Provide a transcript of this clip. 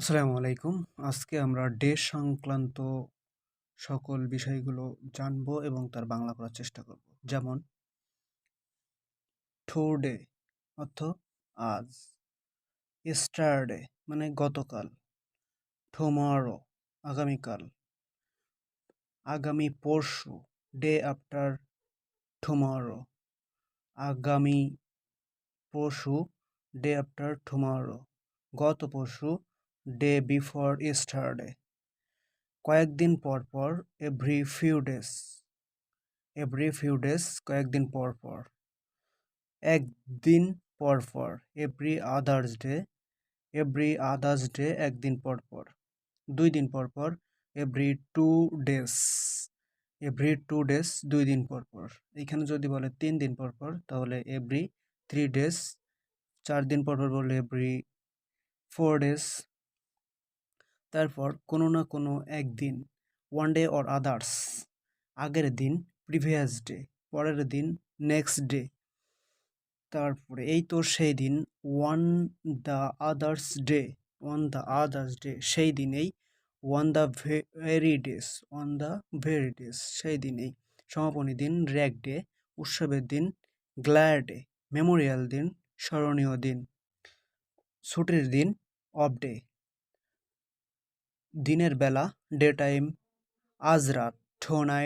আসসালামু আলাইকুম। আজকে আমরা ডে সংক্রান্ত সকল বিষয়গুলো জানবো এবং তার বাংলা করার চেষ্টা করব। যেমন টুডে অর্থ আজ, ইস্টারডে মানে গতকাল, টুমরো আগামীকাল, আগামী পরশু ডে আফটার টুমরো, আগামী পরশু ডে আফটার টুমরো, গত পরশু ডে বিফোর ইস্টারডে, কয়েকদিন পর পর এভরি ফিউ ডেজ কয়েকদিন পর পর, একদিন পর পর এভরি আদার্স ডে একদিন পর পর, 2 দিন পর পর এভরি 2 ডেজ, 2 দিন পর পর। এখানে যদি বলে 3 দিন পর পর তাহলে এভরি 3 ডেজ, 4 দিন পর পর বললে এভরি 4 ডেজ। তারপর কোনো না কোনো একদিন, ওয়ান ডে অর আদার্স, আগের দিন প্রিভিয়াস ডে, পরের দিন নেক্সট ডে। তারপরে এই তো সেই দিন, ওয়ান দ্য আদার্স ডে, সেই দিনেই, ওয়ান দ্য ভেরি ডেজ সেই দিনেই, সমাপনী দিন র্যাগ ডে, উৎসবের দিন গ্ল্যাড ডে, মেমোরিয়াল দিন স্মরণীয় দিন, ছুটির দিন অফ ডে, দিনের বেলা ডে টাইম, আজ রাত ঠো নাইট,